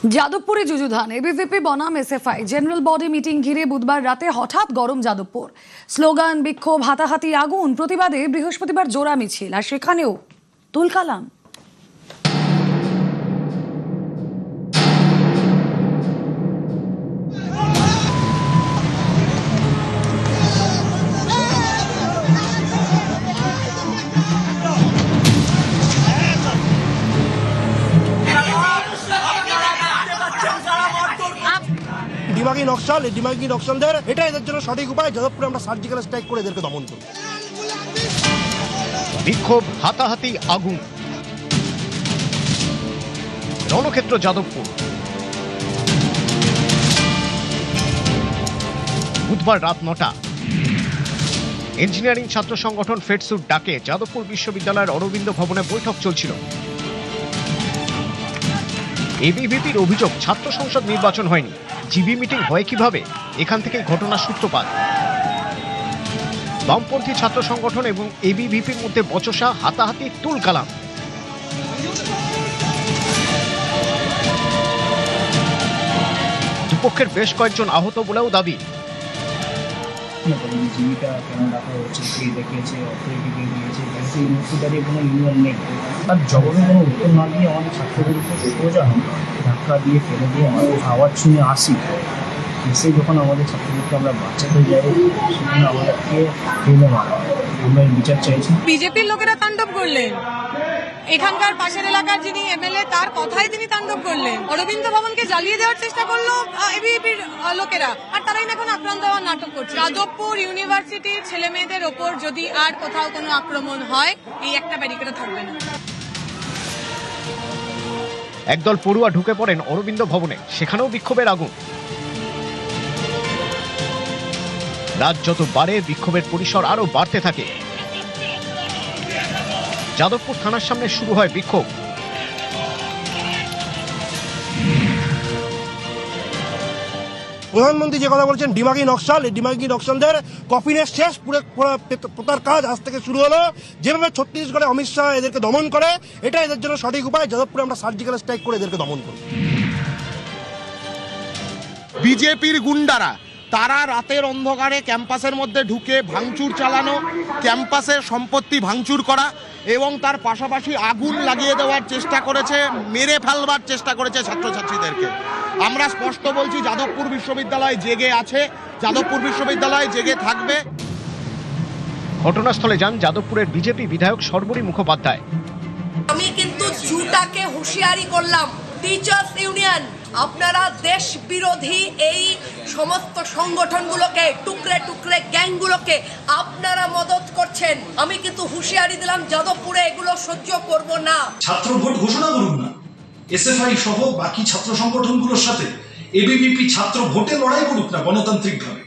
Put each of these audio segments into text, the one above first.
যাদবপুরে যুযুধান এবিভিপি বনাম SFI general body meeting ঘিরে বুধবার রাতে হঠাৎ গরম যাদবপুর। স্লোগান, বিক্ষোভ, হাতাহাতি, আগুন, প্রতিবাদে বৃহস্পতিবার জোড়া মিছিল, আর সেখানেও তুলকালাম। দিমাগি নকশাল, এই দিমাগি নকশালদের এটা এদের জন্য সঠিক উপায়। যাদবপুরে আমরা সার্জিক্যাল স্ট্রাইক করে এদেরকে দমন করি। বিক্ষোভ, হাতাহাতি, আগুন, রণক্ষেত্র যাদবপুর। বুধবার রাত 9টা ইঞ্জিনিয়ারিং ছাত্র সংগঠন ফেডসুর ডাকে যাদবপুর বিশ্ববিদ্যালয়ের অরবিন্দ ভবনে বৈঠক চলছিল। এবিভিপির অভিযোগ, ছাত্র সংসদ নির্বাচন হয়নি, জিবি মিটিং হয় কিভাবে? এখান থেকে ঘটনার সূত্রপাত। বামপন্থী ছাত্র সংগঠন এবং এবিভিপির মধ্যে বচসা, হাতাহাতি, তুলকালাম। দুপক্ষের বেশ কয়েকজন আহত বলেও দাবি। জীবিকা কেন রাখা হচ্ছে সেই দেখিয়েছে, অথরিটিকে দিয়েছে, কিন্তু এই মুহূর্তে দাঁড়িয়ে কোনো ইউনিয়ন নেই। আর জগতে কোনো উত্তর না দিয়ে আমাদের ছাত্রদেরকে সোজা ধাক্কা দিয়ে ফেলে দিয়ে আমাদের আওয়াজ শুনে আসি, এসে যখন আমাদের ছাত্রদেরকে আমরা বাঁচাতে যাই সেখানে আমাদেরকে ফেলে মারা। আমরা বিচার চাইছি। বিজেপির লোকেরা তাণ্ডব করলেন, এখানকার পাশের এলাকার যিনি এমএলএ তার কথাই তিনি তাণ্ডব করলেন। অরবিন্দ ভবনকে জ্বালিয়ে দেওয়ার চেষ্টা করলো এবিভিপির লোকেরা, আর তারাই এখন আক্রান্ত হওয়ার নাটক করছে। যাদবপুর ইউনিভার্সিটির ছেলে মেয়েদের ওপর যদি আর কোথাও কোনো আক্রমণ হয়, এই একটা ব্যারিকেডও থাকবে না। একদল পড়ুয়া ঢুকে পড়েন অরবিন্দ ভবনে, সেখানেও বিক্ষোভের আগুন। রাত যত বাড়ে বিক্ষোভের পরিসর আরো বাড়তে থাকে। যাদবপুর থানার সামনে শুরু হয় বিক্ষোভ। প্রধানমন্ত্রী যে কথা বলছেন দিমাগি নকশাল, এই দিমাগি নকশালদের কপিনের শেষ পোতার কাজ আজ থেকে শুরু হলো। যেভাবে ছত্তিশগড়ে অমিত শাহ এদেরকে দমন করে, এটা এদের জন্য সঠিক উপায়। যাদবপুরে আমরা সার্জিক্যাল স্ট্রাইক করে এদেরকে দমন করি। বিজেপির গুন্ডারা তারা রাতের অন্ধকারে ক্যাম্পাসের মধ্যে ঢুকে ভাঙচুর চালানো, ক্যাম্পাসের সম্পত্তি ভাঙচুর করা এবং তার পাশাপাশি আগুন লাগিয়ে দেওয়ার চেষ্টা করেছে, মেরে ফেলবার চেষ্টা করেছে ছাত্রছাত্রীদেরকে। আমরা স্পষ্ট বলছি, যাদবপুর বিশ্ববিদ্যালয় জেগে আছে, যাদবপুর বিশ্ববিদ্যালয় জেগে থাকবে। ঘটনাস্থলে যান যাদবপুরের বিজেপি বিধায়ক সর্বরী মুখোপাধ্যায়। আমি কিন্তু জুটাকে হুঁশিয়ারি করলাম, টিচার্স ইউনিয়ন আপনারা দেশ বিরোধী এই সমস্ত সংগঠনগুলোকে, টুকরে টুকরে গ্যাংগুলোকে আপনারা মদত করছেন। আমি কিন্তু হুঁশিয়ারি দিলাম, যাদবপুরে এগুলো সহ্য করব না। ছাত্র ভোট ঘোষণা করুন না, এসএফআই সহ বাকি ছাত্র সংগঠনগুলোর সাথে এবিভিপি ছাত্র ভোটে লড়াই করুক না গণতান্ত্রিকভাবে।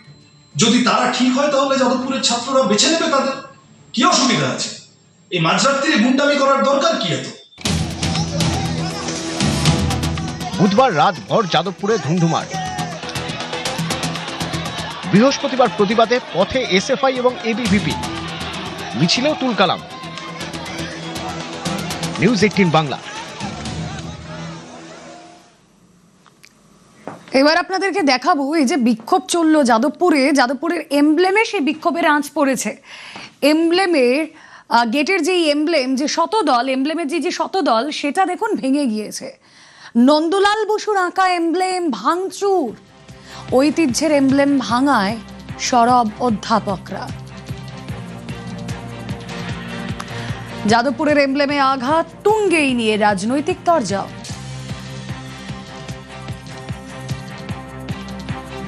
যদি তারা ঠিক হয় তাহলে যাদবপুরের ছাত্ররা বেছে নেবে তাদের। কি অসুবিধা আছে? এই মাঝরাত্রিরে গুন্ডামি করার দরকার কি এত? বুধবার রাত ভর যাদবপুরে ধুন্ধুমার। বৃহস্পতিবার প্রতিবাদে পথে এসএফআই এবং এবিভিপি, মিছিলেও তুলকালাম। নিউজ 18 বাংলা। এবার আপনাদেরকে দেখাবো এই যে বিক্ষোভ চললো যাদবপুরের এমব্লেমে সেই বিক্ষোভের আঁচ পড়েছে। এমব্লেমের গেটের যে এমব্লেম, যে শতদল, এমব্লেমের যে শতদল, সেটা দেখুন ভেঙে গিয়েছে। নন্দলাল বসুর আঁকা এমব্লেম ভাঙচুর, ঐতিহ্যের এমব্লেম ভাঙায় সরব অধ্যাপকরা। যাদবপুরের এমব্লেমে আঘাত, তুঙ্গেই নিয়ে রাজনৈতিক তরজা।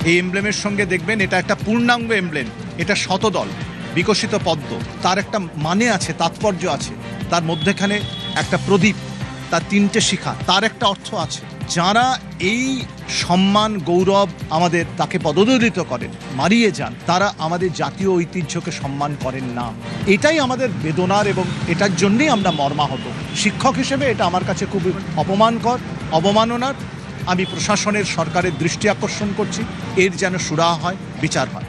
এই এমব্লেমের সঙ্গে দেখবেন এটা একটা পূর্ণাঙ্গ এমব্লেম, এটা শতদল, বিকশিত পদ্ম, তার একটা মানে আছে, তাৎপর্য আছে। তার মধ্যেখানে একটা প্রদীপ, তার 3টে শিখা, তার একটা অর্থ আছে। যারা এই সম্মান গৌরব আমাদের তাকে পদদলিত করেন, মারিয়ে যান, তারা আমাদের জাতীয় ঐতিহ্যকে সম্মান করেন না। এটাই আমাদের বেদনার এবং এটার জন্যই আমরা মর্মাহত। শিক্ষক হিসেবে এটা আমার কাছে খুবই অপমানকর, অবমাননার। আমি প্রশাসনের, সরকারের দৃষ্টি আকর্ষণ করছি, এর যেন সুরাহা হয়, বিচার হয়।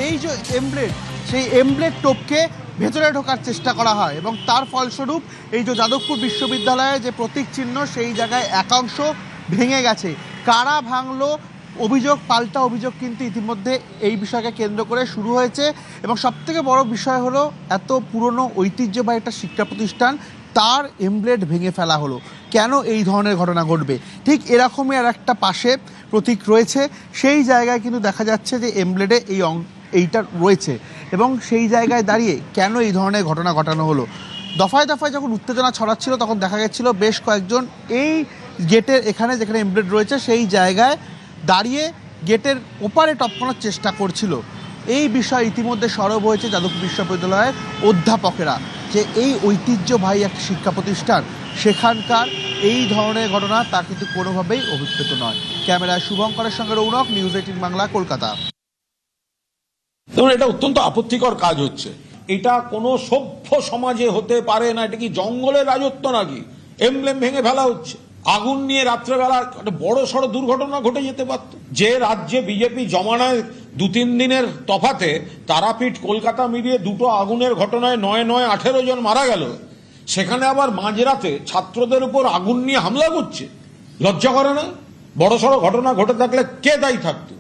এই যে এমব্লেড, সেই এমব্লেড টোপকে ভেতরে ঢোকার চেষ্টা করা হয় এবং তার ফলস্বরূপ এই যে যাদবপুর বিশ্ববিদ্যালয়ে যে প্রতীক চিহ্ন সেই জায়গায় একাংশ ভেঙে গেছে। কারা ভাঙলো, অভিযোগ পাল্টা অভিযোগ কিন্তু ইতিমধ্যে এই বিষয়কে কেন্দ্র করে শুরু হয়েছে। এবং সবথেকে বড় বিষয় হলো এত পুরনো ঐতিহ্যবাহী একটা শিক্ষা প্রতিষ্ঠান, তার এমব্লেড ভেঙে ফেলা হলো। কেন এই ধরনের ঘটনা ঘটবে? ঠিক এরকমই আর একটা পাশে প্রতীক রয়েছে, সেই জায়গায় কিন্তু দেখা যাচ্ছে যে এমব্লেডে এইটা রয়েছে এবং সেই জায়গায় দাঁড়িয়ে কেন এই ধরনের ঘটনা ঘটানো হলো। দফায় দফায় যখন উত্তেজনা ছড়াচ্ছিল তখন দেখা গেছিল বেশ কয়েকজন এই গেটের এখানে যেখানে এমব্লেড রয়েছে সেই জায়গায় দাঁড়িয়ে গেটের ওপারে টপকানোর চেষ্টা করছিল। এই বিষয় ইতিমধ্যে সরব হয়েছে যাদবপুর বিশ্ববিদ্যালয়ের অধ্যাপকেরা যে এই ঐতিহ্যবাহী একটা শিক্ষা প্রতিষ্ঠান, সেখানকার এই ধরনের ঘটনা তা কিন্তু কোনোভাবেই অভিপ্রেত নয়। ক্যামেরায় শুভঙ্করের সঙ্গে রৌনক, নিউজ 18 বাংলা, কলকাতা। দেখুন, এটা অত্যন্ত আপত্তিকর কাজ হচ্ছে। এটা কোনো সভ্য সমাজে হতে পারে না। এটা কি জঙ্গলের রাজত্ব নাকি? এমব্লেম ভেঙে ফেলা হচ্ছে, আগুন নিয়ে রাত্রেবেলা একটা বড় সড় দুর্ঘটনা ঘটে যেতে পারত। যে রাজ্যে বিজেপি জমানায় 2-3 দিনের তফাতে তারাপীঠ কলকাতা মিলিয়ে দুটো আগুনের ঘটনায় 9-18 জন মারা গেল, সেখানে আবার মাঝরাতে ছাত্রদের উপর আগুন নিয়ে হামলা করছে। লজ্জা করে না? বড় সড় ঘটনা ঘটে থাকলে কে দায়ী থাকতো?